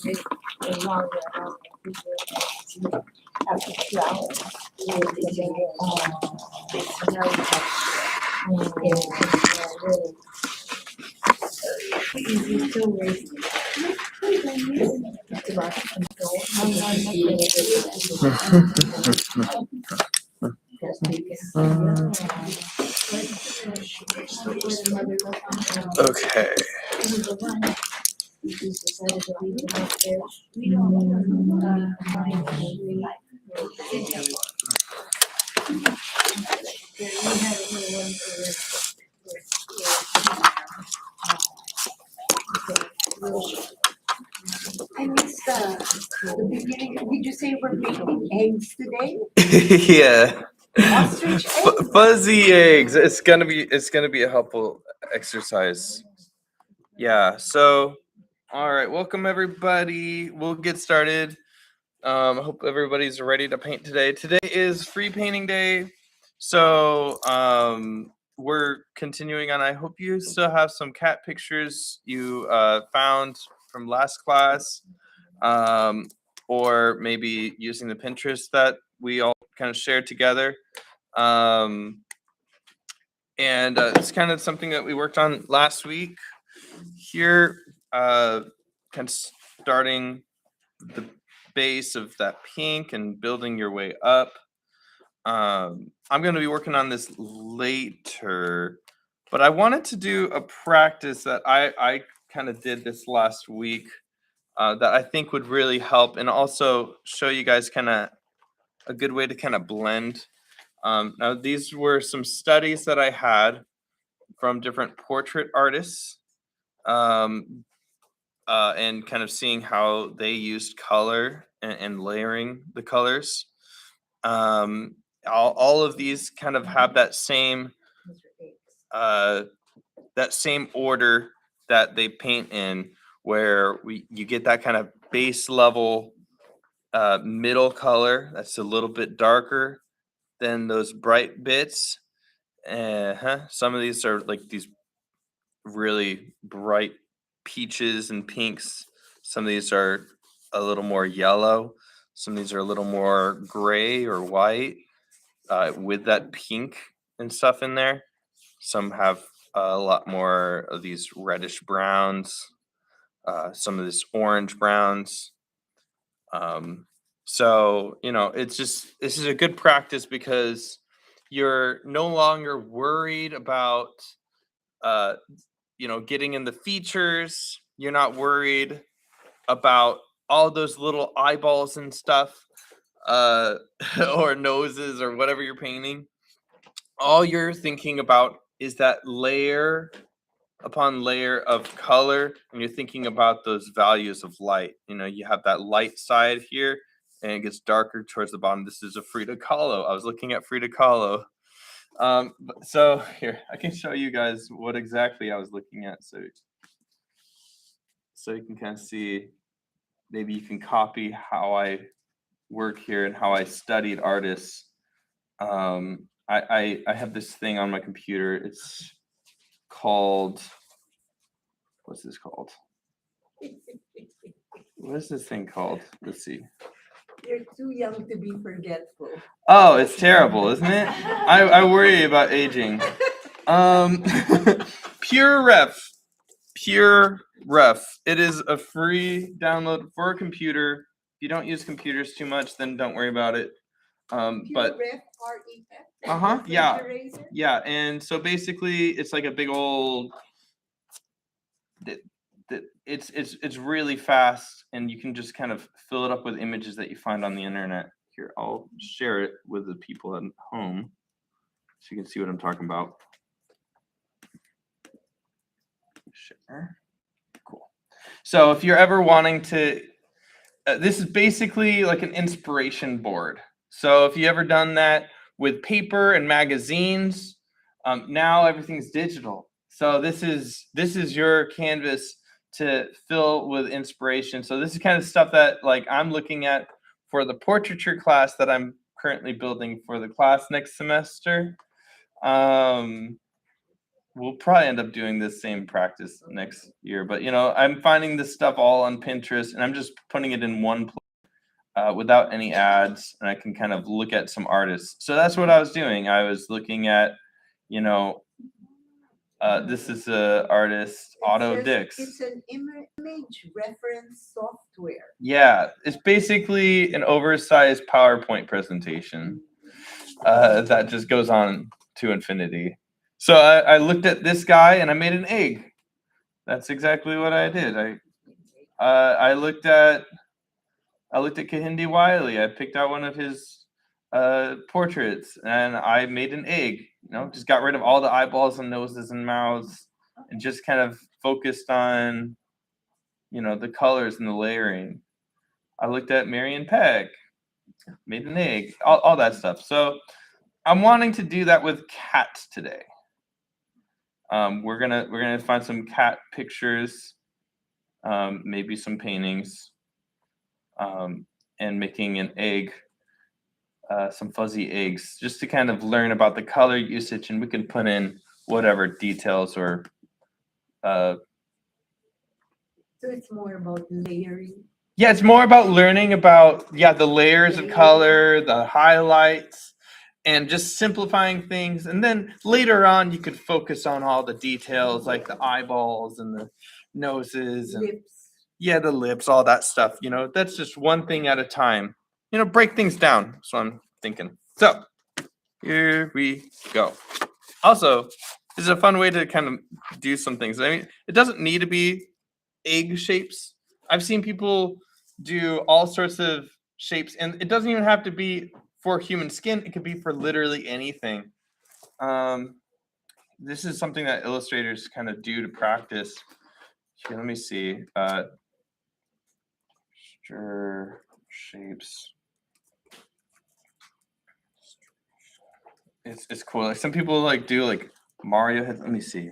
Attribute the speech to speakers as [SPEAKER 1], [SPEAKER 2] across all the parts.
[SPEAKER 1] Okay.
[SPEAKER 2] I missed the beginning. Did you say we're making eggs today?
[SPEAKER 1] Yeah.
[SPEAKER 2] Ostrich eggs?
[SPEAKER 1] Fuzzy eggs. It's gonna be a helpful exercise. Yeah. So, all right. Welcome everybody. We'll get started. I hope everybody's ready to paint today. Today is free painting day. So we're continuing on. I hope you still have some cat pictures you found from last class, or maybe using the Pinterest that we all kind of shared together. And it's kind of something that we worked on last week here, kind of starting the base of that pink and building your way up. I'm going to be working on this later, but I wanted to do a practice that I kind of did this last week that I think would really help, and also show you guys kind of a good way to kind of blend. Now, these were some studies that I had from different portrait artists, and kind of seeing how they used color and layering the colors. All of these kind of have that same order that they paint in, where you get that kind of base level middle color that's a little bit darker than those bright bits. Some of these are like these really bright peaches and pinks. Some of these are a little more yellow. Some of these are a little more gray or white, with that pink and stuff in there. Some have a lot more of these reddish browns, some of this orange browns. So, this is a good practice because you're no longer worried about, getting in the features. You're not worried about all those little eyeballs and stuff, or noses or whatever you're painting. All you're thinking about is that layer upon layer of color, and you're thinking about those values of light. You have that light side here, and it gets darker towards the bottom. This is a Frida Kahlo. I was looking at Frida Kahlo. So here, I can show you guys what exactly I was looking at. So you can kind of see, maybe you can copy how I work here and how I studied artists. I have this thing on my computer. It's called, what's this called? What is this thing called? Let's see.
[SPEAKER 2] You're too young to be forgetful.
[SPEAKER 1] Oh, it's terrible, isn't it? I worry about aging. Pure Ref. It is a free download for a computer. If you don't use computers too much, then don't worry about it. But
[SPEAKER 2] REF,
[SPEAKER 1] yeah. And so basically, it's like a big old. It's really fast, and you can just kind of fill it up with images that you find on the internet. Here, I'll share it with the people at home so you can see what I'm talking about. Share. Cool. So if you're ever wanting to, this is basically like an inspiration board. So if you ever done that with paper and magazines, now everything's digital. So this is your canvas to fill with inspiration. So this is kind of stuff that like I'm looking at for the portraiture class that I'm currently building for the class next semester. we'll probably end up doing this same practice next year. But I'm finding this stuff all on Pinterest, and I'm just putting it in one place without any ads, and I can kind of look at some artists. So that's what I was doing. I was looking at, this is a artist, Otto Dix.
[SPEAKER 2] It's an image reference software.
[SPEAKER 1] Yeah, it's basically an oversized PowerPoint presentation that just goes on to infinity. So I looked at this guy and I made an egg. That's exactly what I did. I looked at Kehinde Wiley. I picked out one of his portraits and I made an egg. Just got rid of all the eyeballs and noses and mouths and just kind of focused on the colors and the layering. I looked at Marion Peck, made an egg, all that stuff. So I'm wanting to do that with cats today. We're gonna find some cat pictures, maybe some paintings, and making an egg, some fuzzy eggs, just to kind of learn about the color usage, and we can put in whatever details or.
[SPEAKER 2] So it's more about layering.
[SPEAKER 1] Yeah, it's more about learning about the layers of color, the highlights, and just simplifying things. And then later on, you could focus on all the details, like the eyeballs and the noses and
[SPEAKER 2] Lips.
[SPEAKER 1] the lips, all that stuff. That's just one thing at a time. Break things down. So I'm thinking. So here we go. Also, this is a fun way to kind of do some things. I mean, it doesn't need to be egg shapes. I've seen people do all sorts of shapes, and it doesn't even have to be for human skin. It could be for literally anything. This is something that illustrators kind of do to practice. Here, let me see. Sure, shapes. It's cool. Like some people like do like Mario heads. Let me see.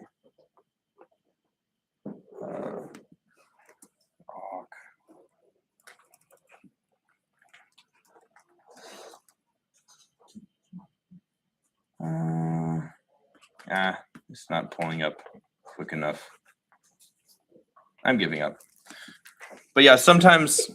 [SPEAKER 1] It's not pulling up quick enough. I'm giving up. But yeah, sometimes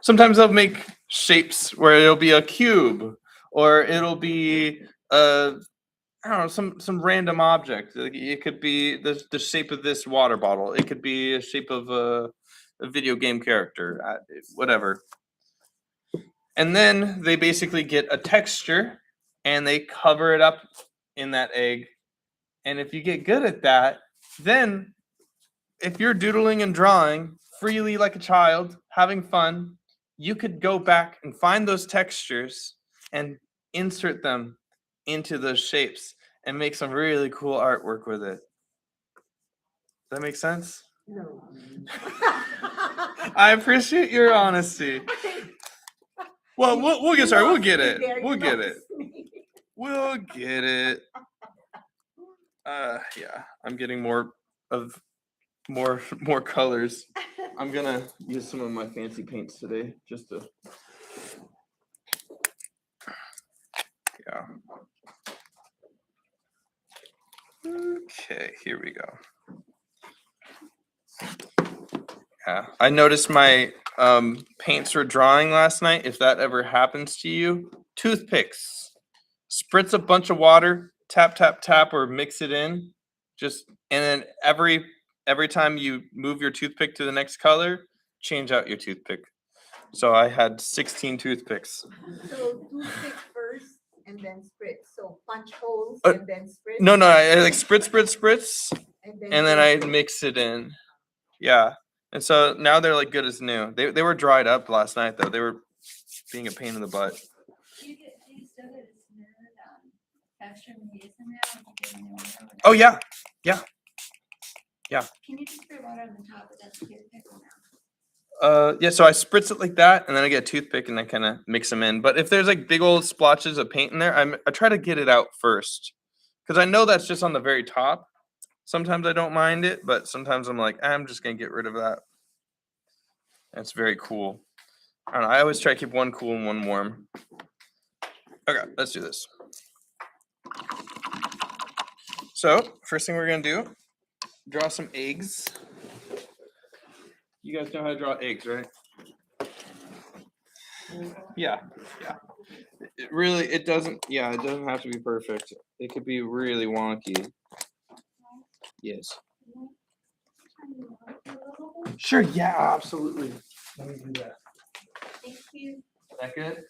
[SPEAKER 1] they'll make shapes where it'll be a cube or it'll be some random object. Like it could be the shape of this water bottle. It could be a shape of a video game character, whatever. And then they basically get a texture and they cover it up in that egg. And if you get good at that, then if you're doodling and drawing freely like a child, having fun, you could go back and find those textures and insert them into those shapes and make some really cool artwork with it. Does that make sense?
[SPEAKER 2] No.
[SPEAKER 1] I appreciate your honesty. Well, we'll get started. We'll get it. We'll get it. We'll get it. Yeah, I'm getting more colors. I'm gonna use some of my fancy paints today, just to. Yeah. Okay, here we go. Yeah, I noticed my paints were drying last night. If that ever happens to you, toothpicks. Spritz a bunch of water, tap, tap, tap, or mix it in. And then every time you move your toothpick to the next color, change out your toothpick. So I had 16 toothpicks.
[SPEAKER 2] So toothpick first and then spritz. So punch holes and then spritz.
[SPEAKER 1] No, I like spritz, and then I mix it in. Yeah. And so now they're like good as new. They were dried up last night though. They were being a pain in the butt.
[SPEAKER 3] Do you still get a smooth texture when you use them now?
[SPEAKER 1] Oh yeah.
[SPEAKER 3] Can you just spray water on the top of that toothpick or no?
[SPEAKER 1] Yeah, so I spritz it like that, and then I get a toothpick and I kind of mix them in. But if there's like big old splotches of paint in there, I try to get it out first, because I know that's just on the very top. Sometimes I don't mind it, but sometimes I'm like, I'm just gonna get rid of that. That's very cool. I don't know. I always try to keep one cool and one warm. Okay, let's do this. So first thing we're gonna do, draw some eggs. You guys know how to draw eggs, right? Yeah, yeah. It doesn't, yeah, it doesn't have to be perfect. It could be really wonky. Yes. Sure, yeah, absolutely. Let me do that.
[SPEAKER 3] Thank you.
[SPEAKER 1] Is that good?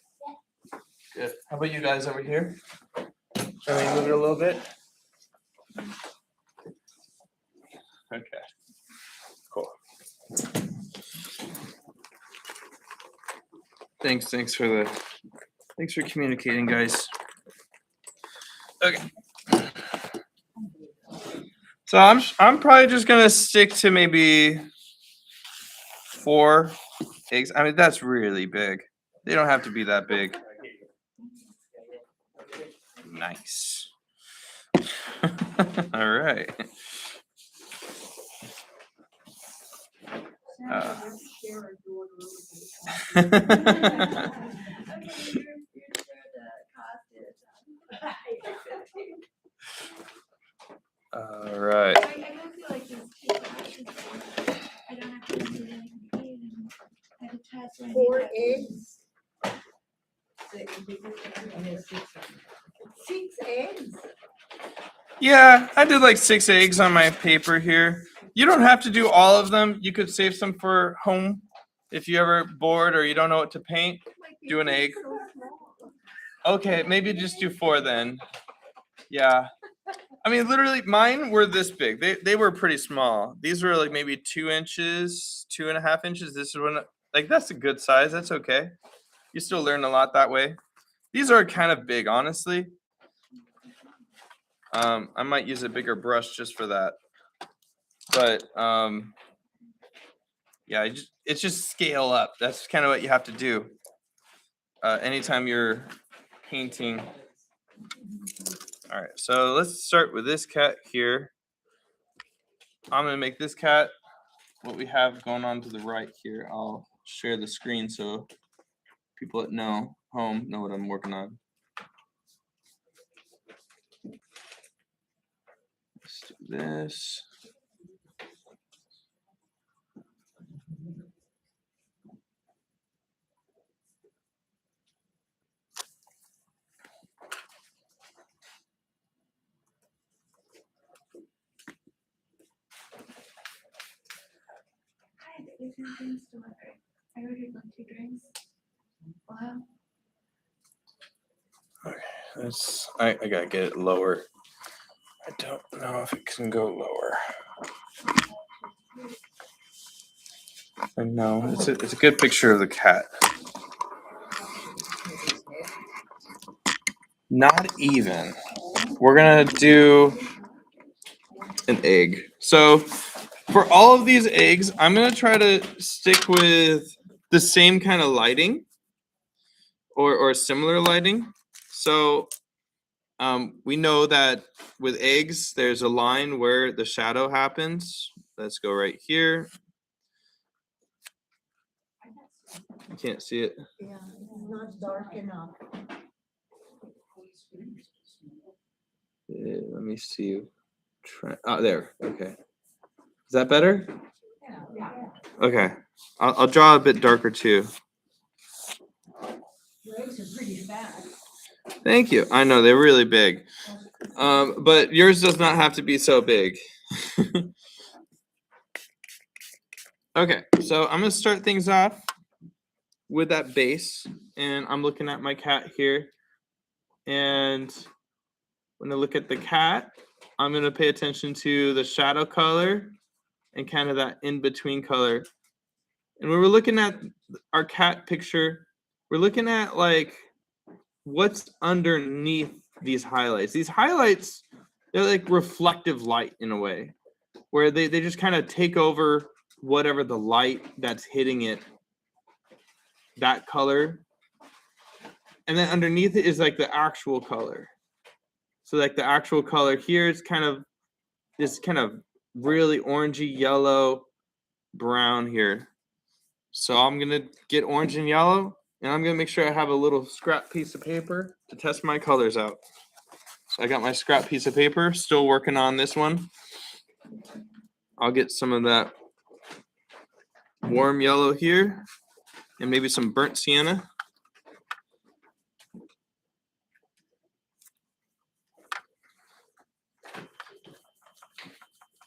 [SPEAKER 1] Good. How about you guys over here? Let me move it a little bit. Okay. Cool. Thanks for communicating, guys. Okay. So I'm probably just gonna stick to maybe 4 eggs. I mean, that's really big. They don't have to be that big. Nice. All right.
[SPEAKER 2] Share a door
[SPEAKER 3] Okay, you're sure the cost is.
[SPEAKER 1] All right.
[SPEAKER 3] I don't feel like it's too bad. I don't have to do anything and have a test or anything.
[SPEAKER 2] 4 eggs. 6 eggs.
[SPEAKER 1] Yeah, I did like 6 eggs on my paper here. You don't have to do all of them. You could save some for home if you ever bored or you don't know what to paint. Do an egg. Okay, maybe just do 4 then. Yeah. I mean, literally, mine were this big. They were pretty small. These were like maybe 2 inches, 2.5 inches. This is one, like that's a good size. That's okay. You still learn a lot that way. These are kind of big, honestly. I might use a bigger brush just for that. But yeah, it's just scale up. That's kind of what you have to do. Anytime you're painting. All right, so let's start with this cat here. I'm gonna make this cat what we have going on to the right here. I'll share the screen so people that know home know what I'm working on. Let's do this.
[SPEAKER 3] Hi, there's no drinks delivered. I ordered like 2 drinks. Wow.
[SPEAKER 1] I gotta get it lower. I don't know if it can go lower. I know it's a good picture of the cat. Not even. We're gonna do an egg. So for all of these eggs, I'm gonna try to stick with the same kind of lighting or similar lighting. So we know that with eggs, there's a line where the shadow happens. Let's go right here. You can't see it.
[SPEAKER 2] Yeah, it's not dark enough.
[SPEAKER 1] Let me see. Oh, there. Okay. Is that better?
[SPEAKER 2] Yeah.
[SPEAKER 1] Okay. I'll draw a bit darker too.
[SPEAKER 2] Your eggs are pretty fat.
[SPEAKER 1] Thank you. I know they're really big. But yours does not have to be so big. Okay, so I'm gonna start things off with that base, and I'm looking at my cat here. And when I look at the cat, I'm gonna pay attention to the shadow color and kind of that in-between color. And when we're looking at our cat picture, we're looking at like what's underneath these highlights. These highlights, they're like reflective light in a way, where they just kind of take over whatever the light that's hitting it, that color. And then underneath it is like the actual color. So like the actual color here is kind of this kind of really orangey yellow brown here. So I'm gonna get orange and yellow, and I'm gonna make sure I have a little scrap piece of paper to test my colors out. I got my scrap piece of paper, still working on this one. I'll get some of that warm yellow here and maybe some burnt sienna.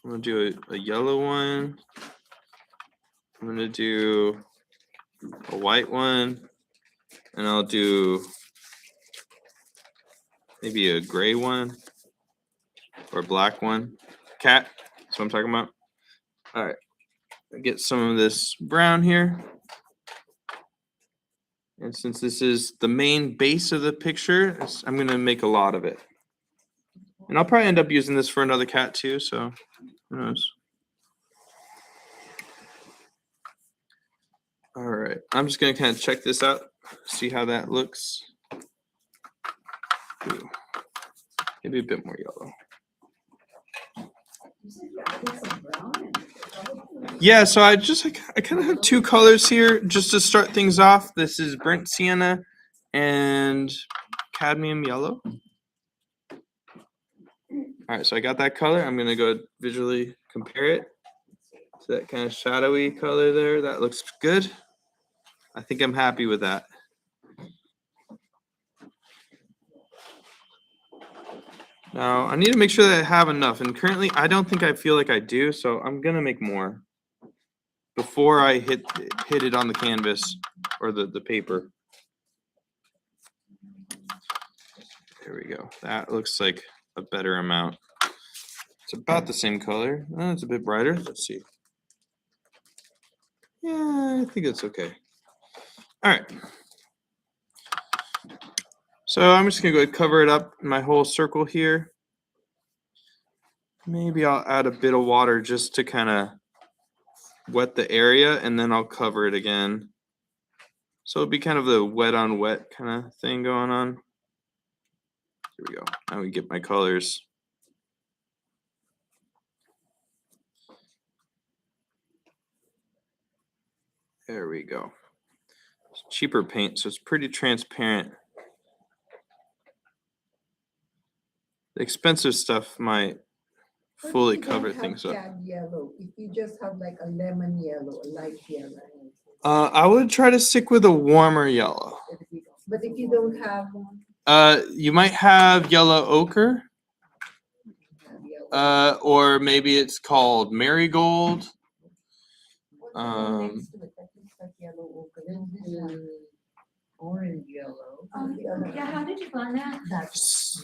[SPEAKER 1] I'm gonna do a yellow one. I'm gonna do a white one, and I'll do maybe a gray one or a black one. Cat, that's what I'm talking about. All right, get some of this brown here. And since this is the main base of the picture, I'm gonna make a lot of it. And I'll probably end up using this for another cat too, so who knows. All right, I'm just gonna kind of check this out, see how that looks. Ooh, maybe a bit more yellow. Yeah, so I kind of have two colors here just to start things off. This is burnt sienna and cadmium yellow. All right, so I got that color. I'm gonna go visually compare it to that kind of shadowy color there. That looks good. I think I'm happy with that. Now I need to make sure that I have enough, and currently I don't think I feel like I do, so I'm gonna make more before I hit it on the canvas or the paper. There we go. That looks like a better amount. It's about the same color. It's a bit brighter. Let's see. Yeah, I think it's okay. All right. So I'm just gonna go ahead and cover it up in my whole circle here. Maybe I'll add a bit of water just to kind of wet the area, and then I'll cover it again. So it'll be kind of the wet on wet kind of thing going on. Here we go. Now we get my colors. There we go. It's cheaper paint, so it's pretty transparent. The expensive stuff might fully cover things up.
[SPEAKER 2] Yellow. If you just have like a lemon yellow, a light yellow.
[SPEAKER 1] I would try to stick with a warmer yellow.
[SPEAKER 2] But if you don't have one,
[SPEAKER 1] You might have yellow ochre, or maybe it's called marigold.
[SPEAKER 2] next to it, that looks like yellow ochre. Then this one, orange yellow.
[SPEAKER 3] Yeah, how did you find that?
[SPEAKER 2] That's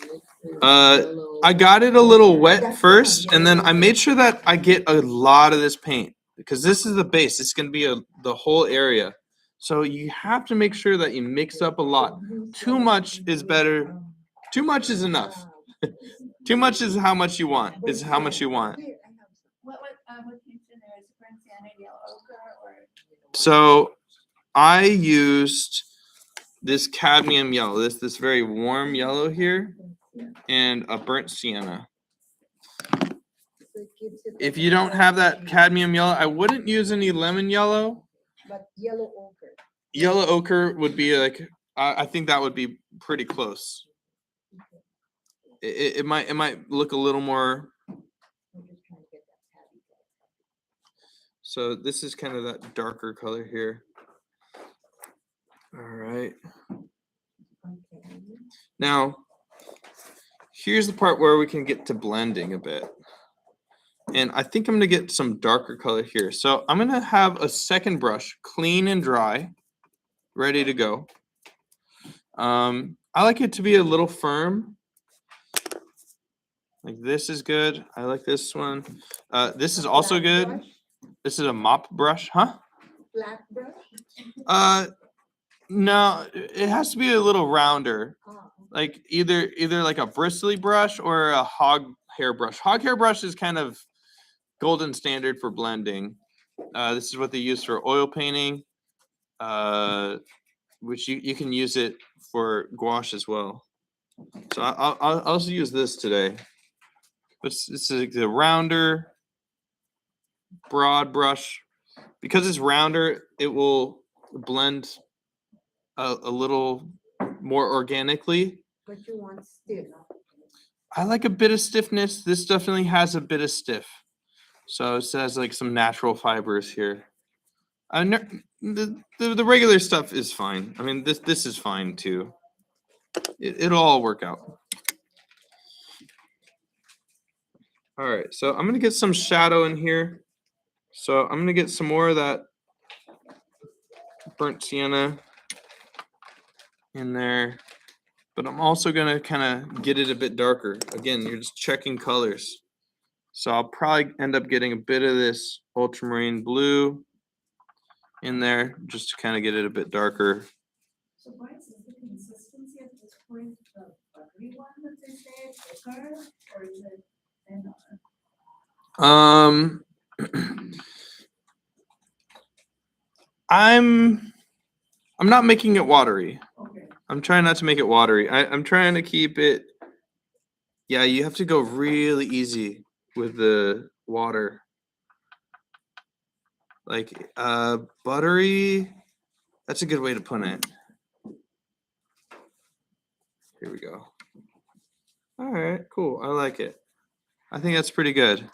[SPEAKER 1] I got it a little wet first, and then I made sure that I get a lot of this paint because this is the base. It's going to be the whole area. So you have to make sure that you mix up a lot. Too much is better. Too much is enough. Too much is how much you want. Is how much you want.
[SPEAKER 3] What paints in there? Is it burnt sienna, yellow ochre, or?
[SPEAKER 1] So I used this cadmium yellow, this very warm yellow here, and a burnt sienna. If you don't have that cadmium yellow, I wouldn't use any lemon yellow.
[SPEAKER 2] But yellow ochre.
[SPEAKER 1] Yellow ochre would be like, I think that would be pretty close. It might look a little more. So this is kind of that darker color here. All right. Now, here's the part where we can get to blending a bit. And I think I'm going to get some darker color here. So I'm going to have a second brush, clean and dry, ready to go. I like it to be a little firm. Like this is good. I like this one. This is also good. This is a mop brush, huh?
[SPEAKER 2] Flat brush?
[SPEAKER 1] No, it has to be a little rounder.
[SPEAKER 2] Oh,
[SPEAKER 1] Like either like a bristly brush or a hog hair brush. Hog hair brush is kind of golden standard for blending. This is what they use for oil painting, which you can use it for gouache as well. So I'll also use this today. But this is the rounder, broad brush. Because it's rounder, it will blend a little more organically.
[SPEAKER 2] but you want stiff.
[SPEAKER 1] I like a bit of stiffness. This definitely has a bit of stiff. So it says like some natural fibers here. The regular stuff is fine. I mean, this is fine too. It'll all work out. All right, so I'm gonna get some shadow in here. So I'm gonna get some more of that burnt sienna in there, but I'm also gonna kind of get it a bit darker. Again, you're just checking colors. So I'll probably end up getting a bit of this ultramarine blue in there just to kind of get it a bit darker.
[SPEAKER 4] So why is the consistency at this point the buttery one that they say thicker, or is it thinner?
[SPEAKER 1] I'm not making it watery.
[SPEAKER 4] Okay.
[SPEAKER 1] I'm trying not to make it watery. I'm trying to keep it. Yeah, you have to go really easy with the water. Like buttery. That's a good way to put it. Here we go. All right, cool. I like it. I think that's pretty good.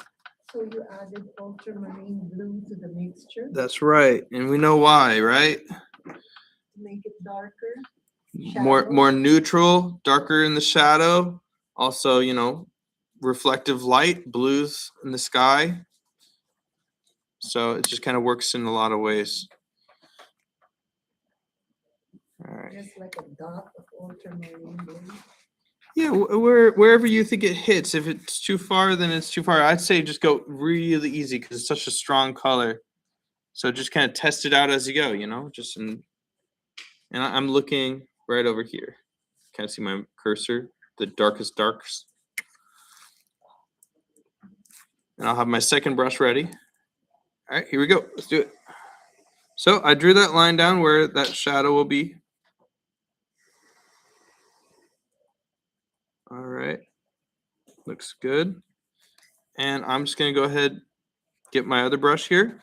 [SPEAKER 2] So you added ultramarine blue to the mixture to
[SPEAKER 1] That's right. And we know why, right?
[SPEAKER 2] make it darker.
[SPEAKER 1] More neutral, darker in the shadow. Also, reflective light, blues in the sky. So it just kind of works in a lot of ways. All right.
[SPEAKER 2] Just like a dot of ultramarine blue.
[SPEAKER 1] Yeah, wherever you think it hits. If it's too far, then it's too far. I'd say just go really easy because it's such a strong color. So just kind of test it out as you go, just and I'm looking right over here. Can't see my cursor, the darkest darks. And I'll have my second brush ready. All right, here we go. Let's do it. So I drew that line down where that shadow will be. All right, looks good. And I'm just gonna go ahead, get my other brush here.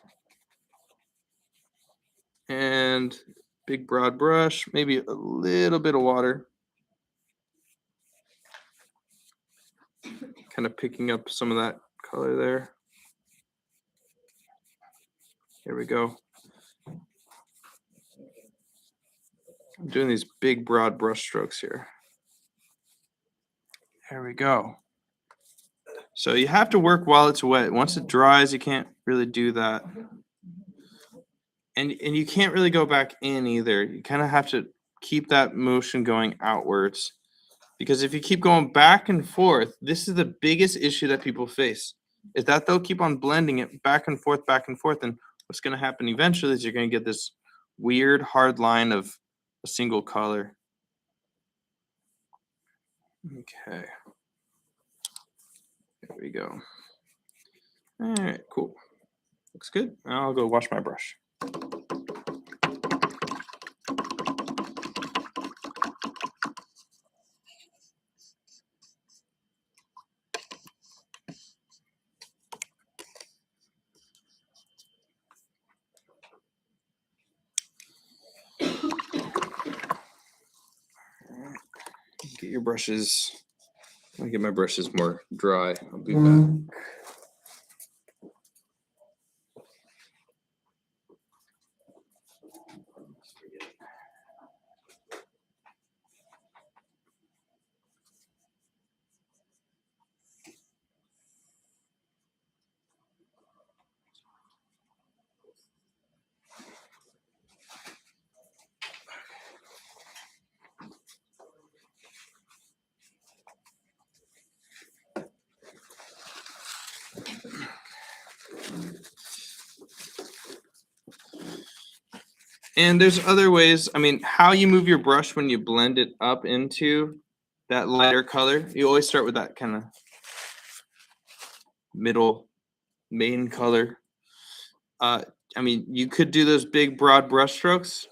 [SPEAKER 1] And big broad brush, maybe a little bit of water. Kind of picking up some of that color there. Here we go. I'm doing these big broad brush strokes here. There we go. So you have to work while it's wet. Once it dries, you can't really do that. And you can't really go back in either. You kind of have to keep that motion going outwards. Because if you keep going back and forth, this is the biggest issue that people face. Is that they'll keep on blending it back and forth, and what's going to happen eventually is you're going to get this weird hard line of a single color. Okay. There we go. All right, cool. Looks good. Now I'll go wash my brush. Get your brushes. I'll get my brushes more dry. I'll be back. And there's other ways. I mean, how you move your brush when you blend it up into that lighter color, you always start with that kind of middle main color. I mean, you could do those big broad brush strokes.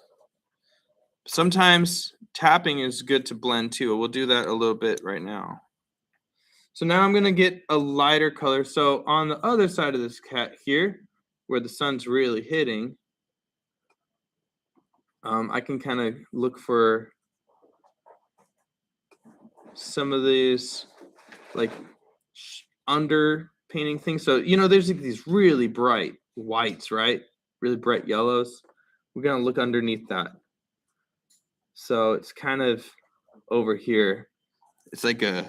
[SPEAKER 1] Sometimes tapping is good to blend too. We'll do that a little bit right now. So now I'm gonna get a lighter color. So on the other side of this cat here, where the sun's really hitting, I can kind of look for some of these like under painting things. So, you know, there's like these really bright whites, right? Really bright yellows. We're going to look underneath that. So it's kind of over here. It's like a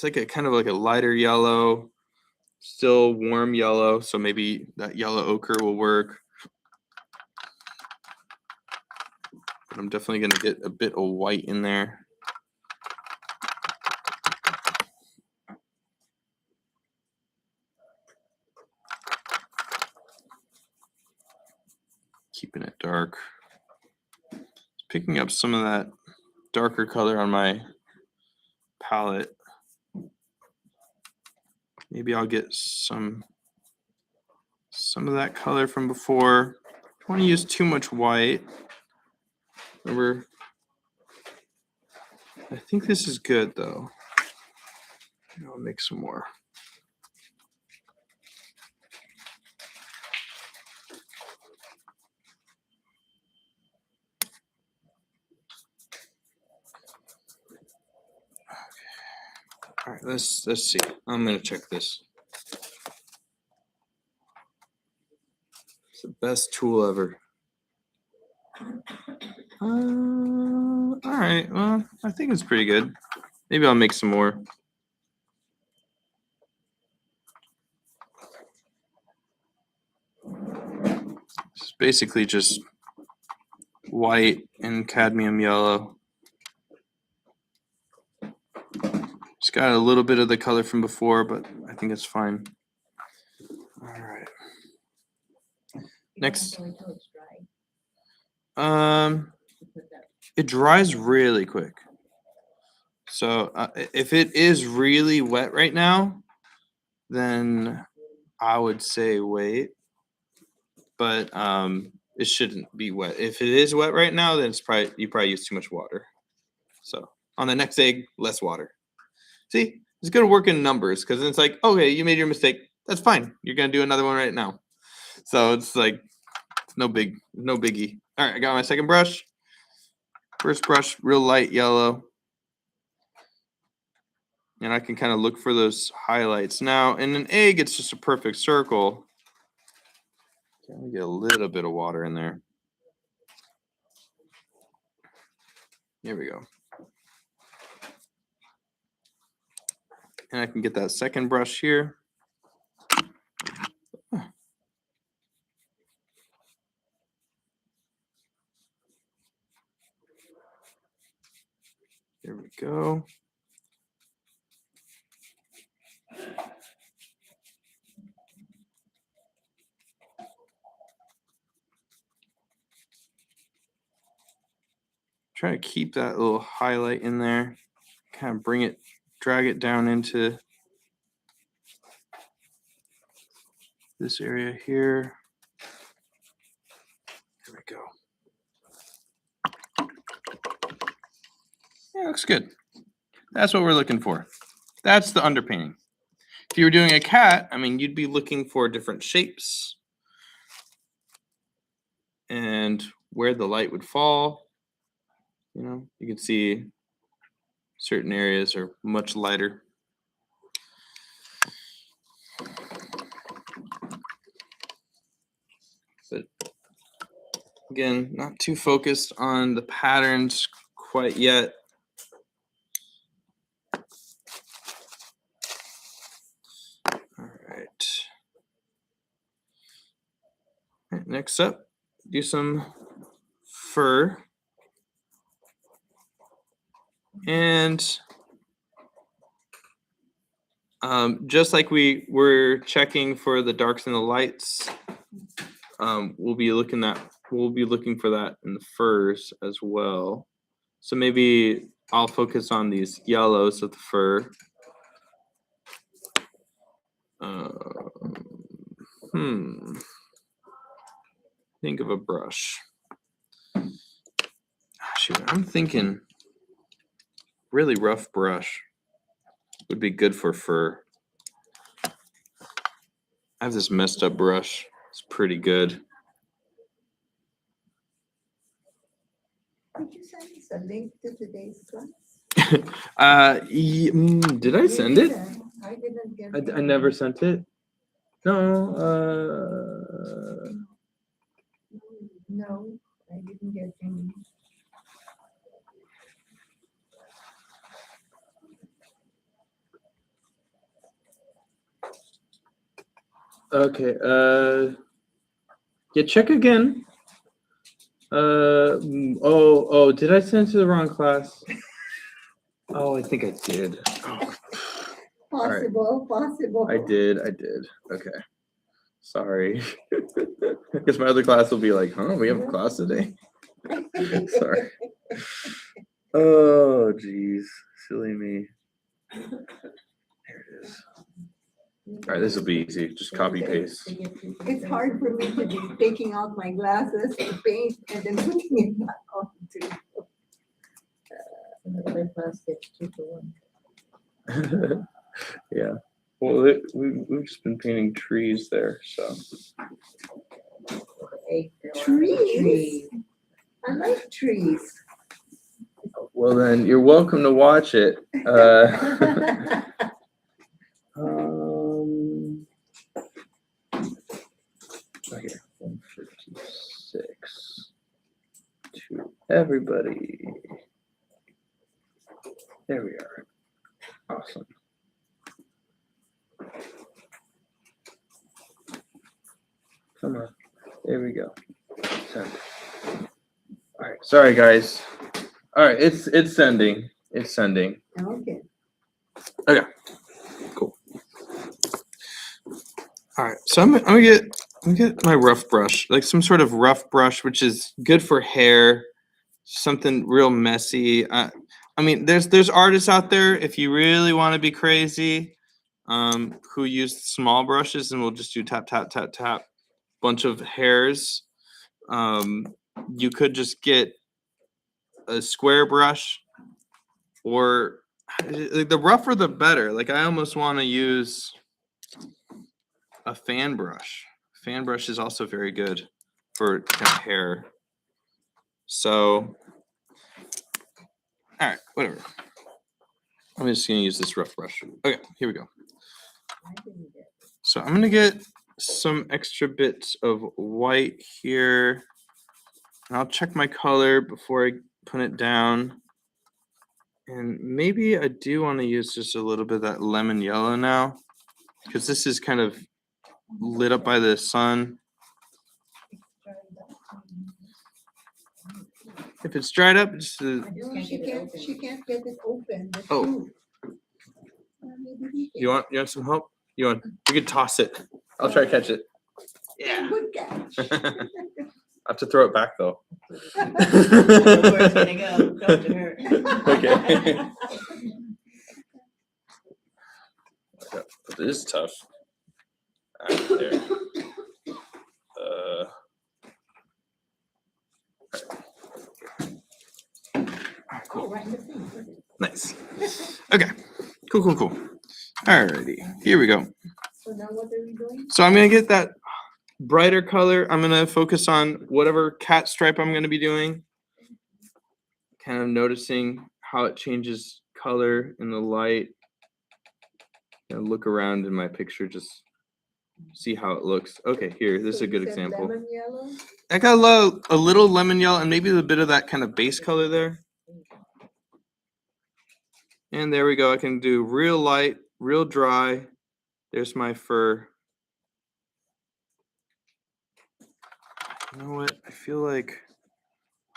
[SPEAKER 1] kind of like a lighter yellow, still warm yellow. So maybe that yellow ochre will work. But I'm definitely going to get a bit of white in there. Keeping it dark. Picking up some of that darker color on my palette. Maybe I'll get some of that color from before. Don't want to use too much white. Remember, I think this is good though. I'll make some more. All right, let's see. I'm gonna check this. It's the best tool ever. All right. Well, I think it's pretty good. Maybe I'll make some more. It's basically just white and cadmium yellow. It's got a little bit of the color from before, but I think it's fine. All right. Next. It dries really quick. So if it is really wet right now, then I would say wait. But it shouldn't be wet. If it is wet right now, then you probably use too much water. So on the next egg, less water. See, it's gonna work in numbers because it's like, okay, you made your mistake. That's fine. You're gonna do another one right now. So it's like no biggie. All right, I got my second brush. First brush, real light yellow. And I can kind of look for those highlights. Now, in an egg, it's just a perfect circle. Let me get a little bit of water in there. There we go. And I can get that second brush here. There we go. Try to keep that little highlight in there. Kind of drag it down into this area here. There we go. Yeah, looks good. That's what we're looking for. That's the underpainting. If you were doing a cat, I mean, you'd be looking for different shapes and where the light would fall. You know, you can see certain areas are much lighter. But again, not too focused on the patterns quite yet. All right. Next up, do some fur. And just like we were checking for the darks and the lights, we'll be looking for that in the furs as well. So maybe I'll focus on these yellows of the fur. Think of a brush. Shoot, I'm thinking really rough brush would be good for fur. I have this messed up brush. It's pretty good.
[SPEAKER 2] Could you send us a link to today's class?
[SPEAKER 1] Did I send it?
[SPEAKER 2] I didn't get.
[SPEAKER 1] I never sent it. No.
[SPEAKER 2] No, I didn't get any.
[SPEAKER 1] Okay. Yeah. Check again. Oh. Did I send it to the wrong class? Oh, I think I did. Oh, right.
[SPEAKER 2] Possible.
[SPEAKER 1] I did. Okay. Sorry. Because my other class will be like, huh? We have a class today. Sorry. Oh, geez. Silly me. There it is. All right, this will be easy. Just copy paste.
[SPEAKER 2] It's hard for me to be taking out my glasses to paint and then putting it back on too. Another class gets 2 to 1.
[SPEAKER 1] Yeah. Well, we've just been painting trees there, so.
[SPEAKER 2] Trees? I like trees.
[SPEAKER 1] Well, then you're welcome to watch it. Okay, 156 to everybody. There we are. Awesome. Come on. There we go. Send. All right. Sorry, guys. All right. It's sending. It's sending.
[SPEAKER 2] Okay.
[SPEAKER 1] Okay. Cool. All right. So I'm gonna get my rough brush, like some sort of rough brush, which is good for hair. Something real messy. I mean, there's artists out there, if you really want to be crazy, who use small brushes and will just do tap tap tap tap, bunch of hairs. You could just get a square brush, or like the rougher the better. Like I almost want to use a fan brush. Fan brush is also very good for kind of hair. So, all right, whatever. I'm just gonna use this rough brush. Okay, here we go. So I'm gonna get some extra bits of white here. And I'll check my color before I put it down. And maybe I do want to use just a little bit of that lemon yellow now, because this is kind of lit up by the sun. If it's dried up, just
[SPEAKER 2] No, she can't get it open. the
[SPEAKER 1] Oh.
[SPEAKER 2] tube. Maybe he
[SPEAKER 1] you want some help? You could toss it. I'll try to catch it.
[SPEAKER 2] can. Good catch.
[SPEAKER 1] I have to throw it back though.
[SPEAKER 4] Where it's gonna go, go to her.
[SPEAKER 1] Okay. This is tough. There.
[SPEAKER 2] Oh, right in the thing.
[SPEAKER 1] Nice. Okay. Cool. Alrighty. Here we go.
[SPEAKER 2] So now what are we doing?
[SPEAKER 1] So I'm gonna get that brighter color. I'm gonna focus on whatever cat stripe I'm gonna be doing. Kind of noticing how it changes color in the light. And look around in my picture, just see how it looks. Okay, here, this is
[SPEAKER 2] So
[SPEAKER 1] a good
[SPEAKER 2] you said
[SPEAKER 1] example.
[SPEAKER 2] Lemon yellow?
[SPEAKER 1] I got a little lemon yellow and maybe a bit of that kind of base color there. And there we go. I can do real light, real dry. There's my fur. You know what? I feel like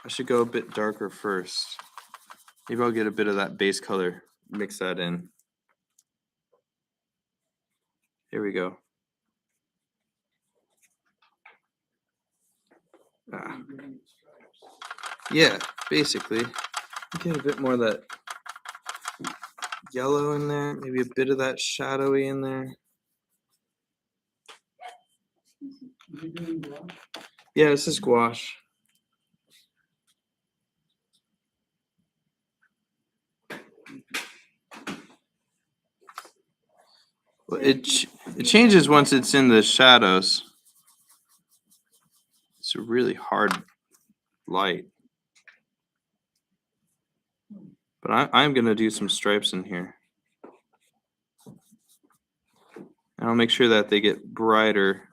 [SPEAKER 1] I should go a bit darker first. Maybe I'll get a bit of that base color, mix that in. Here we go. Yeah, basically. Get a bit more of that yellow in there, maybe a bit of that shadowy in there. Yeah, this is gouache. Well, it changes once it's in the shadows. It's a really hard light. But I'm gonna do some stripes in here. And I'll make sure that they get brighter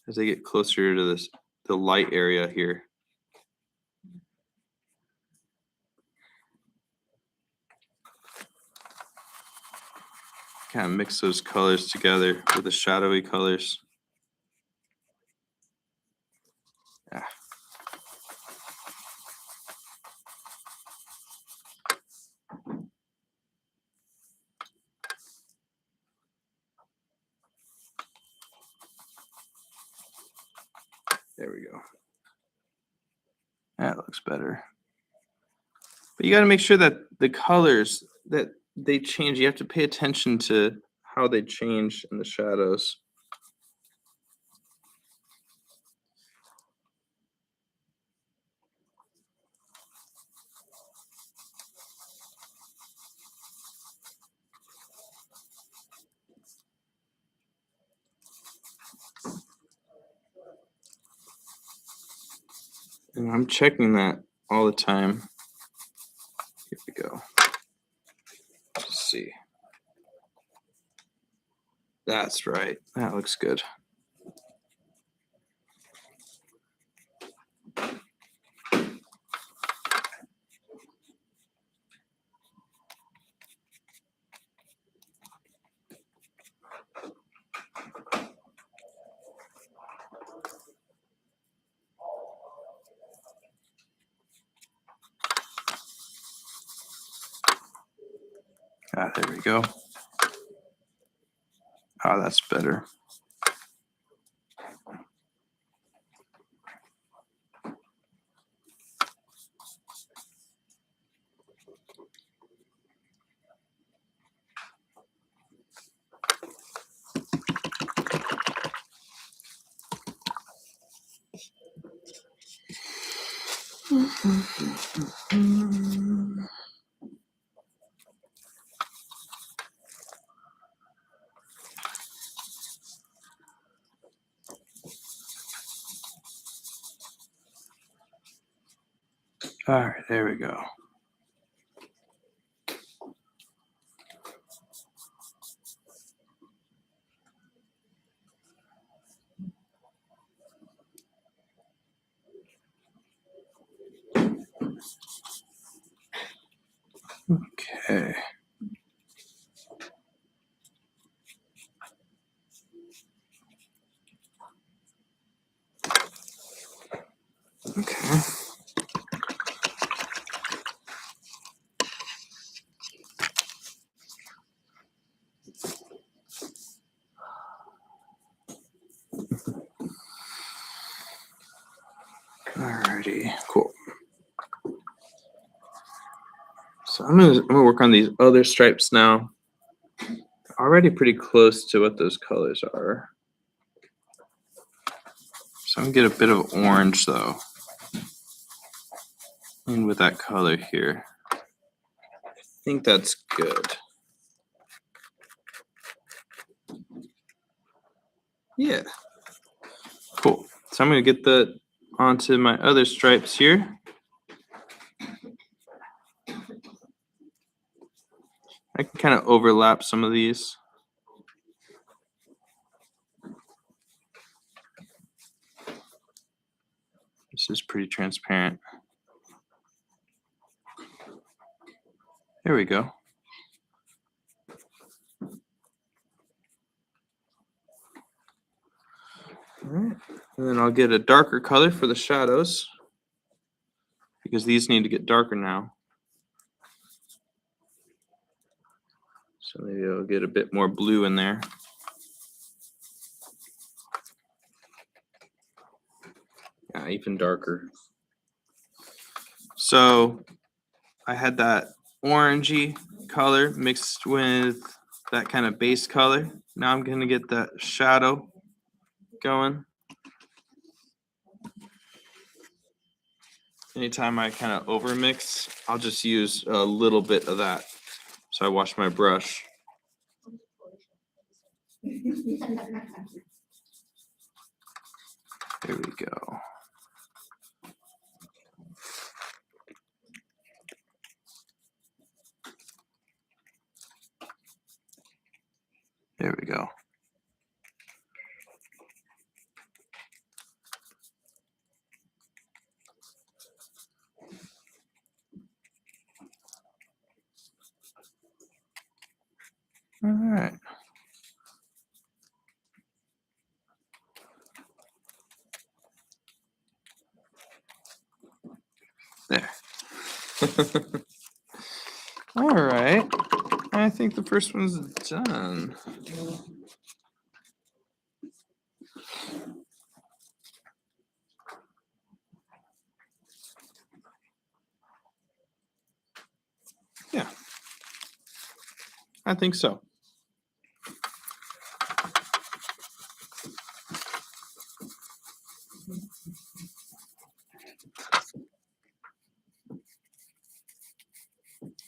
[SPEAKER 1] as they get closer to the light area here. Kind of mix those colors together with the shadowy colors. Yeah. There we go. That looks better. But you got to make sure that the colors that they change, you have to pay attention to how they change in the shadows. And I'm checking that all the time. Here we go. Let's see. That's right. That looks good. Ah, there we go. Oh, that's better. All right, there we go. Okay. Okay. Alrighty, cool. So I'm gonna work on these other stripes now. Already pretty close to what those colors are. So I'm gonna get a bit of orange though. And with that color here. I think that's good. Yeah. Cool. So I'm gonna get the onto my other stripes here. I can kind of overlap some of these. This is pretty transparent. There we go. All right. And then I'll get a darker color for the shadows because these need to get darker now. So maybe I'll get a bit more blue in there. Yeah, even darker. So I had that orangey color mixed with that kind of base color. Now I'm going to get that shadow going. Anytime I kind of over mix, I'll just use a little bit of that. So I wash my brush. There we go. There we go. All right. There. All right. I think the first one's done. Yeah. I think so.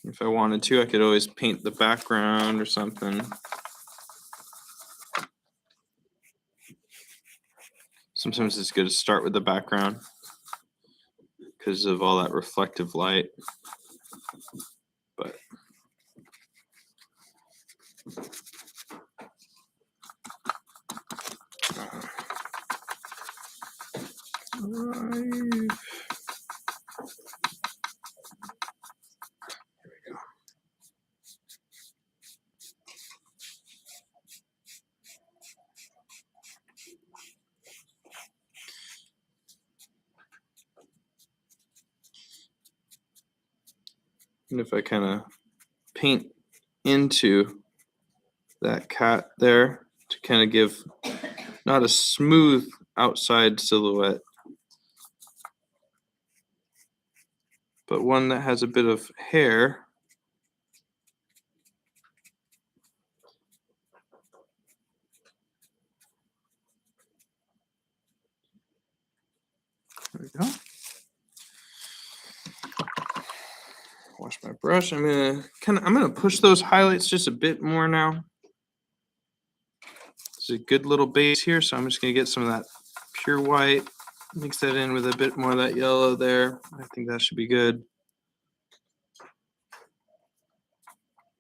[SPEAKER 1] If I wanted to, I could always paint the background or something. Sometimes it's good to start with the background because of all that reflective light. But and if I kind of paint into that cat there to kind of give not a smooth outside silhouette, but one that has a bit of hair. There we go. Wash my brush. I'm gonna push those highlights just a bit more now. It's a good little base here, so I'm just gonna get some of that pure white, mix that in with a bit more of that yellow there. I think that should be good.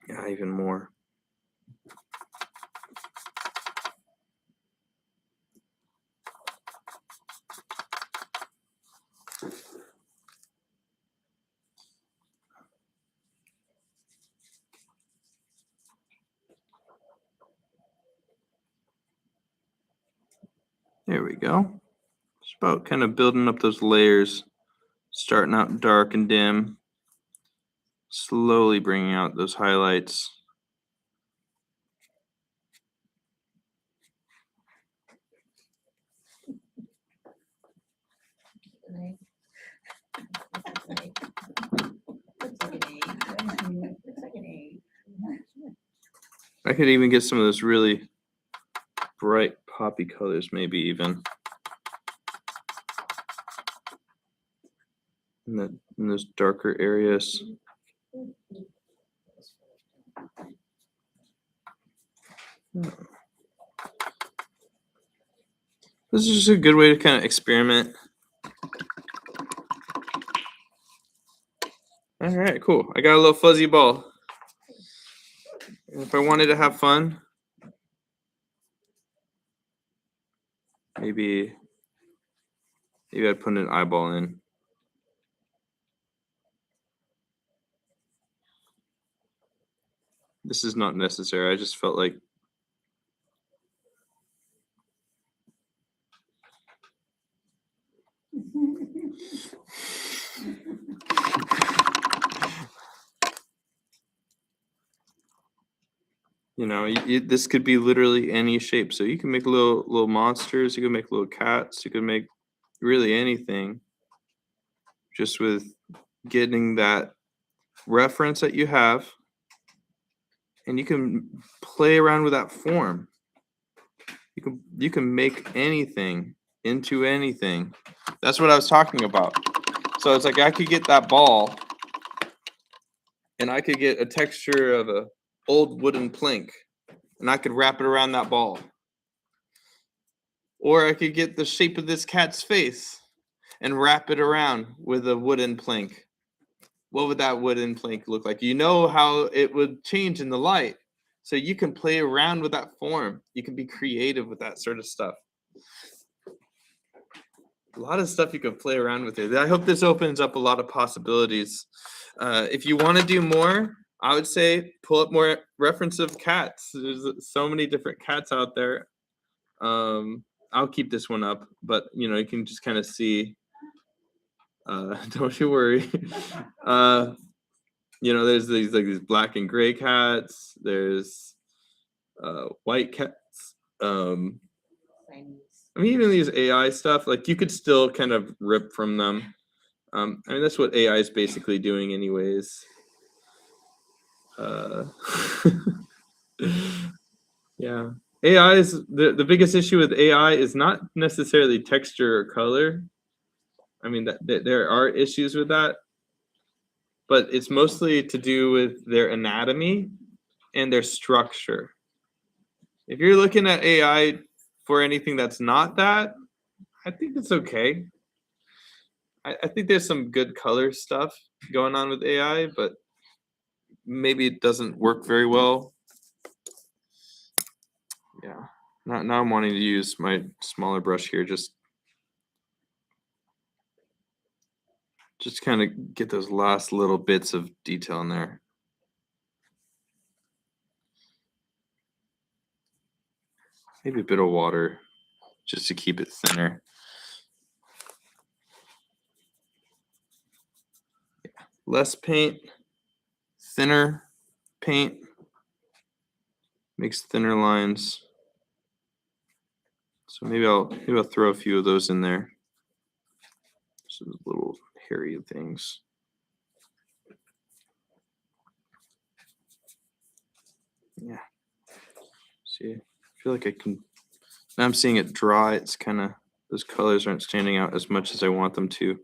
[SPEAKER 1] Yeah, even more. There we go. It's about kind of building up those layers, starting out dark and dim, slowly bringing out those highlights. I could even get some of those really bright poppy colors, maybe even in those darker areas. This is just a good way to kind of experiment. All right, cool. I got a little fuzzy ball. And if I wanted to have fun, maybe I'd put an eyeball in. This is not necessary. I just felt like this could be literally any shape. So you can make little monsters. You can make little cats. You can make really anything. Just with getting that reference that you have, and you can play around with that form. You can make anything into anything. That's what I was talking about. So it's like I could get that ball, and I could get a texture of a old wooden plank, and I could wrap it around that ball. Or I could get the shape of this cat's face and wrap it around with a wooden plank. What would that wooden plank look like? You know how it would change in the light. So you can play around with that form. You can be creative with that sort of stuff. A lot of stuff you can play around with it. I hope this opens up a lot of possibilities. If you want to do more, I would say pull up more reference of cats. There's so many different cats out there. I'll keep this one up, but you can just kind of see. Don't you worry. There's these black and gray cats. There's white cats. I mean, even these AI stuff, like you could still kind of rip from them. I mean, that's what AI is basically doing anyways. Yeah. AI is the biggest issue with AI is not necessarily texture or color. I mean, there are issues with that, but it's mostly to do with their anatomy and their structure. If you're looking at AI for anything that's not that, I think it's okay. I think there's some good color stuff going on with AI, but maybe it doesn't work very well. Yeah. Now I'm wanting to use my smaller brush here, just kind of get those last little bits of detail in there. Maybe a bit of water just to keep it thinner. Yeah. Less paint, thinner paint makes thinner lines. So maybe I'll throw a few of those in there. Some little hairy things. Yeah. See, I feel like I can. Now I'm seeing it dry. It's kind of, those colors aren't standing out as much as I want them to.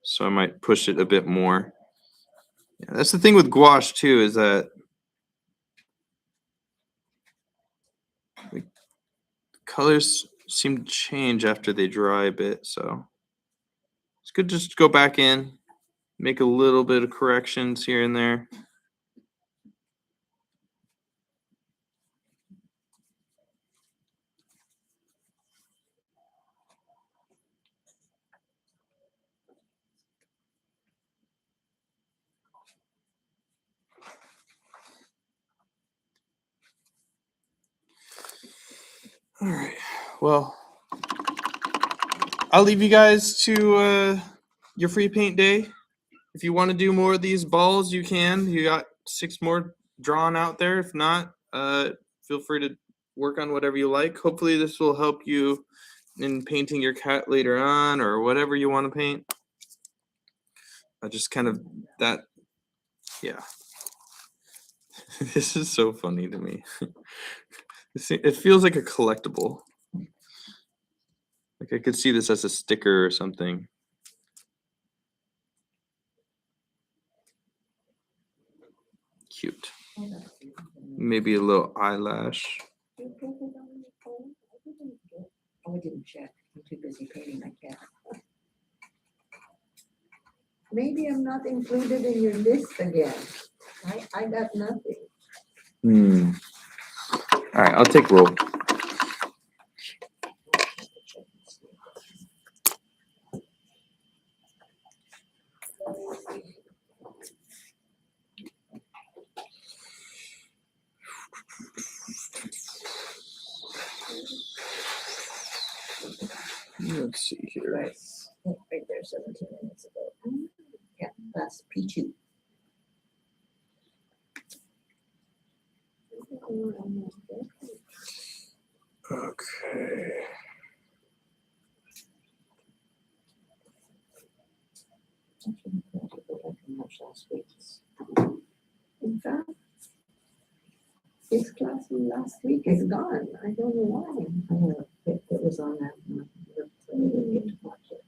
[SPEAKER 1] So I might push it a bit more. Yeah, that's the thing with gouache too, is that the colors seem to change after they dry a bit. So it's good just to go back in, make a little bit of corrections here and there. All right. Well, I'll leave you guys to your free paint day. If you want to do more of these balls, you can. You got 6 more drawn out there. If not, feel free to work on whatever you like. Hopefully this will help you in painting your cat later on or whatever you want to paint. Just kind of that, yeah. This is so funny to me. It feels like a collectible. Like I could see this as a sticker or something. Cute. Maybe a little eyelash.
[SPEAKER 2] Oh, I didn't check. I'm too busy painting my cat. Maybe I'm not included in your list again. I got nothing.
[SPEAKER 1] All right, I'll take roll. Let's see here.
[SPEAKER 2] Right there, 17 minutes ago. Yeah, that's P2.
[SPEAKER 1] Okay.
[SPEAKER 2] In fact, this class from last week is gone. I don't know why. I know it was on that. I didn't get to watch it.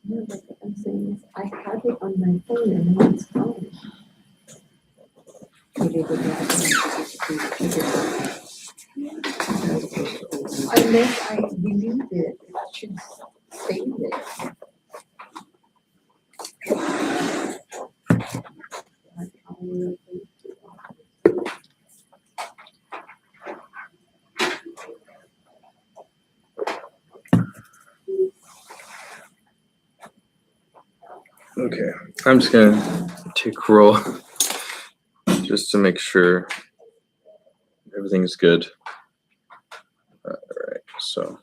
[SPEAKER 2] No, but what I'm saying is I had it on my phone and now it's gone. I unless I delete it, it should stay there. Like, I will put it.
[SPEAKER 1] Okay, I'm just gonna take a roll just to make sure everything's good. All right, so.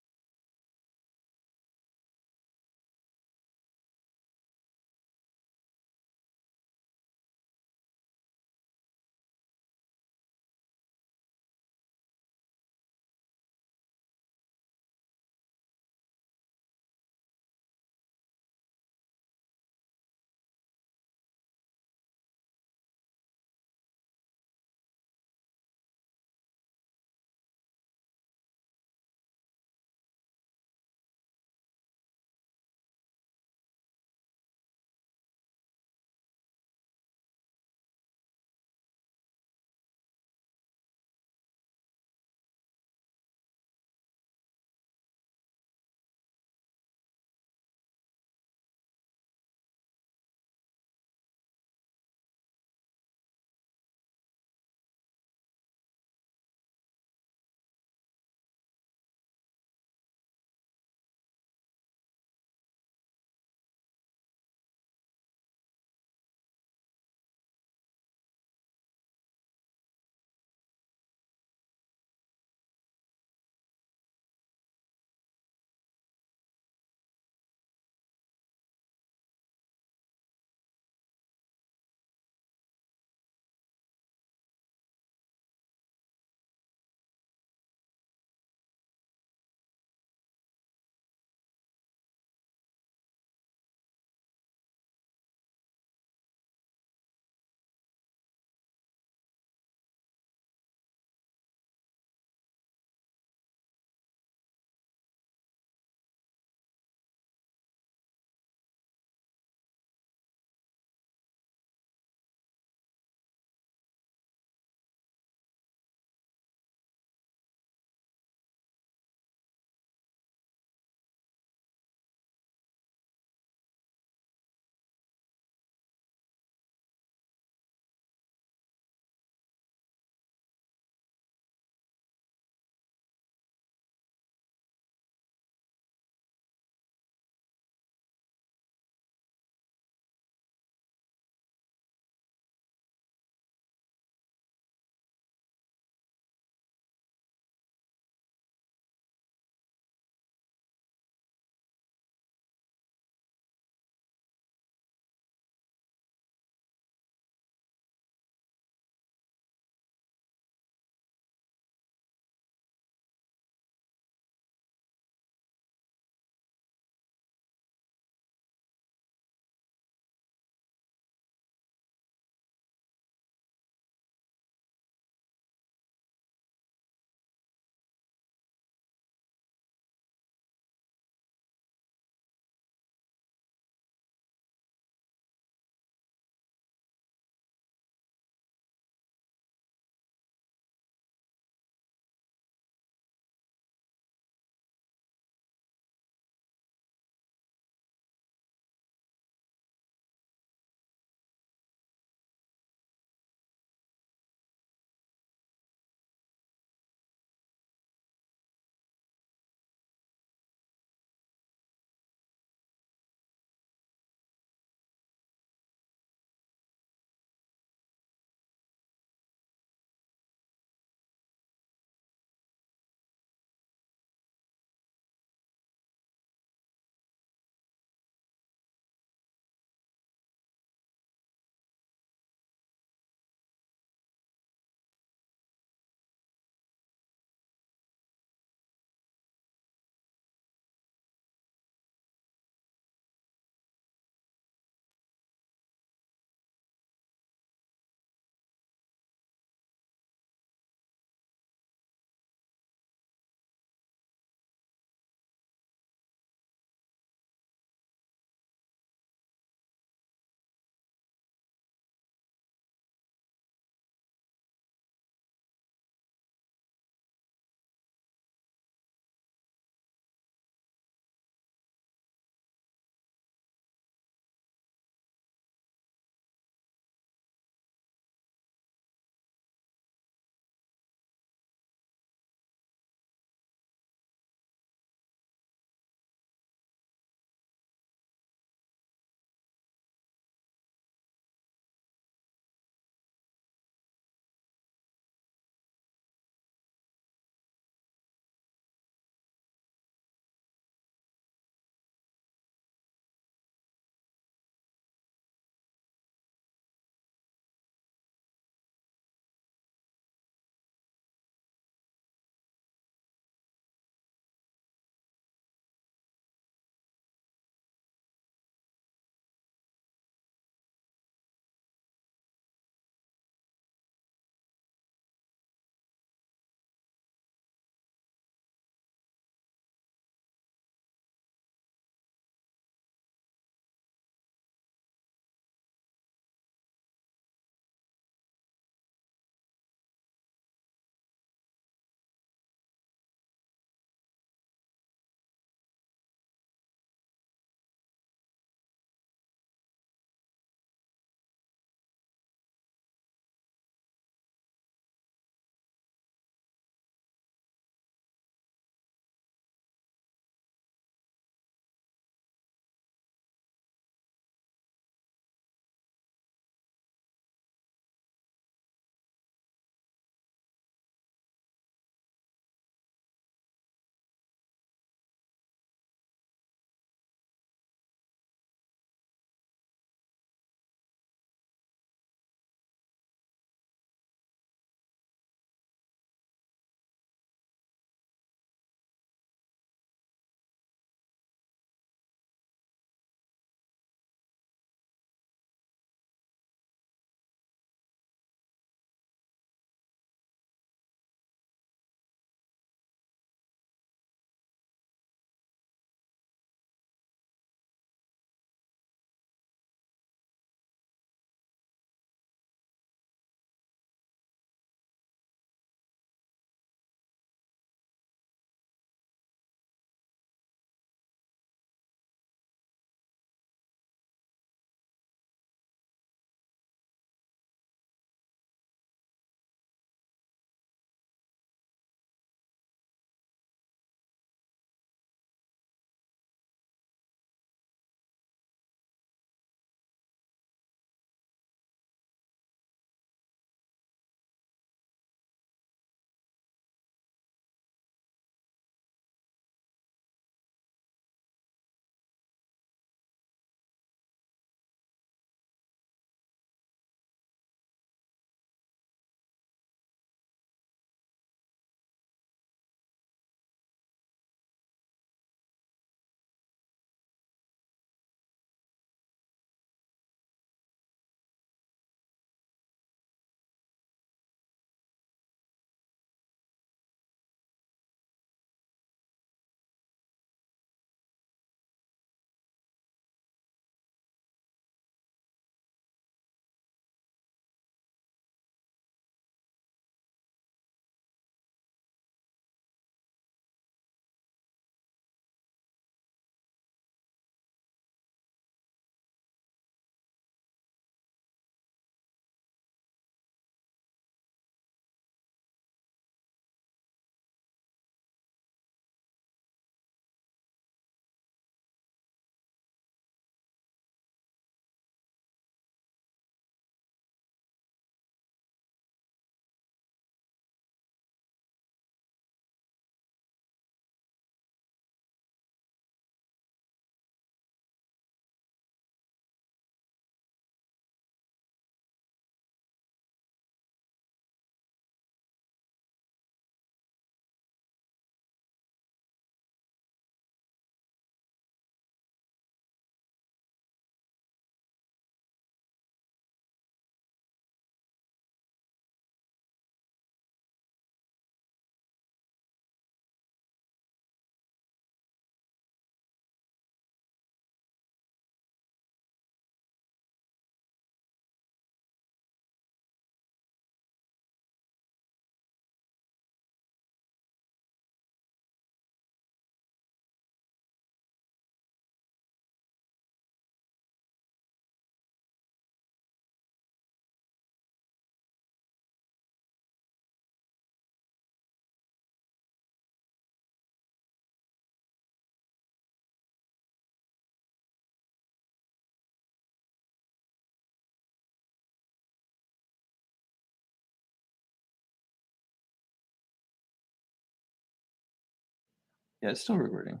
[SPEAKER 1] Yeah, it's still recording.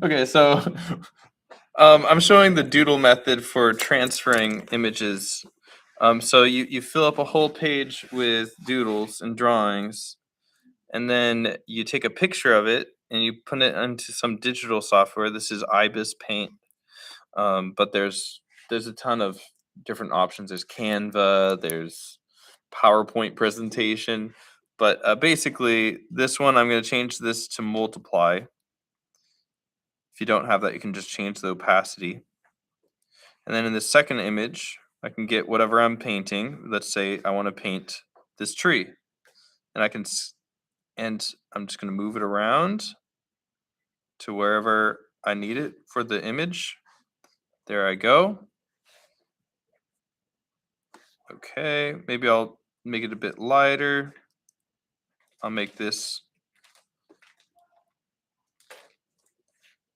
[SPEAKER 1] Okay, so I'm showing the doodle method for transferring images. So you fill up a whole page with doodles and drawings, and then you take a picture of it and you put it into some digital software. This is IBIS Paint, but there's a ton of different options. There's Canva, there's PowerPoint presentation, but basically this one I'm going to change this to multiply. If you don't have that, you can just change the opacity. And then in the second image, I can get whatever I'm painting. Let's say I want to paint this tree, and and I'm just going to move it around to wherever I need it for the image. There I go. Okay, maybe I'll make it a bit lighter. I'll make this.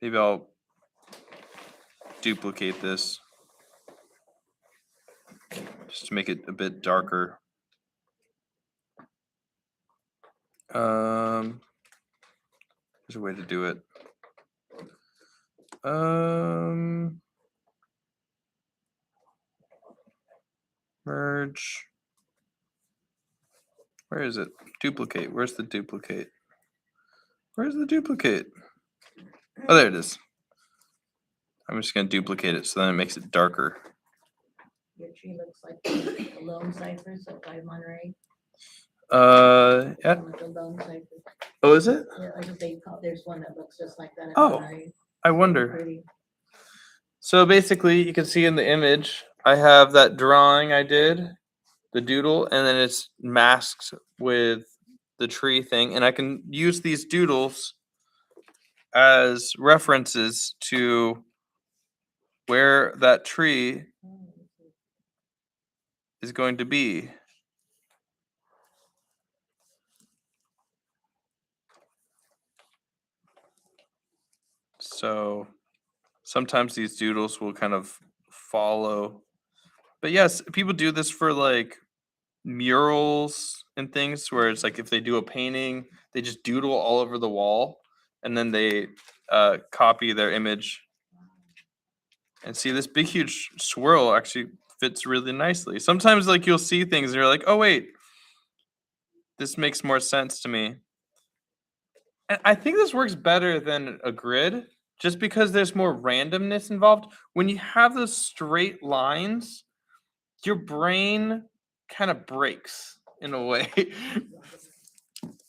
[SPEAKER 1] Maybe I'll duplicate this just to make it a bit darker. There's a way to do it. Merge. Where is it? Duplicate. Where's the duplicate? Where's the duplicate? Oh, there it is. I'm just going to duplicate it so then it makes it darker.
[SPEAKER 2] Your tree looks like the lone cypress up by Monterey.
[SPEAKER 1] Yeah.
[SPEAKER 2] The lone cypress.
[SPEAKER 1] Oh, is it?
[SPEAKER 2] Yeah, I just they call, there's one that looks just like that. at
[SPEAKER 1] Oh.
[SPEAKER 2] Monterey.
[SPEAKER 1] I wonder.
[SPEAKER 2] Pretty.
[SPEAKER 1] So basically, you can see in the image, I have that drawing I did, the doodle, and then it's masked with the tree thing. And I can use these doodles as references to where that tree is going to be. So sometimes these doodles will kind of follow. But yes, people do this for like murals and things where it's like if they do a painting, they just doodle all over the wall and then they copy their image. And see, this big huge swirl actually fits really nicely. Sometimes like you'll see things and you're like, oh wait, this makes more sense to me. And I think this works better than a grid just because there's more randomness involved. When you have those straight lines, your brain kind of breaks in a way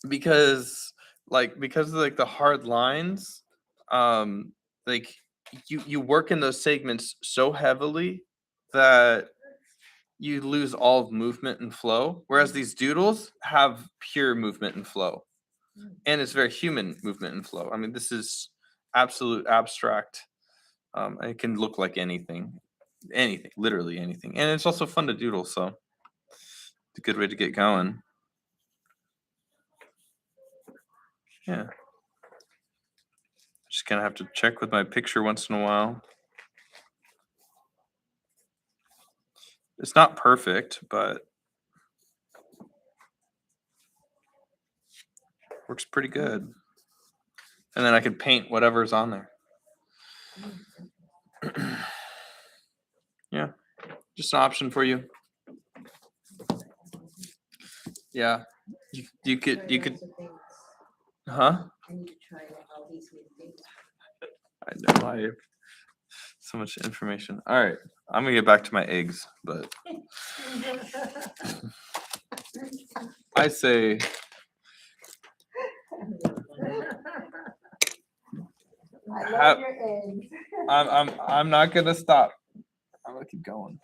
[SPEAKER 1] because of like the hard lines, like you work in those segments so heavily that you lose all of movement and flow, whereas these doodles have pure movement and flow, and it's very human movement and flow. I mean, this is absolute abstract. It can look like anything, literally anything, and it's also fun to doodle. So it's a good way to get going. Yeah, just gonna have to check with my picture once in a while. It's not perfect, but works pretty good. And then I can paint whatever's on there. Yeah, just an option for you. Yeah, you could, huh?
[SPEAKER 2] I need to try all these new things.
[SPEAKER 1] I know, I have so much information. All right, I'm gonna get back to my eggs, but I say
[SPEAKER 2] I
[SPEAKER 1] Have-
[SPEAKER 2] love your eggs.
[SPEAKER 1] I'm not gonna stop. I'm gonna keep going.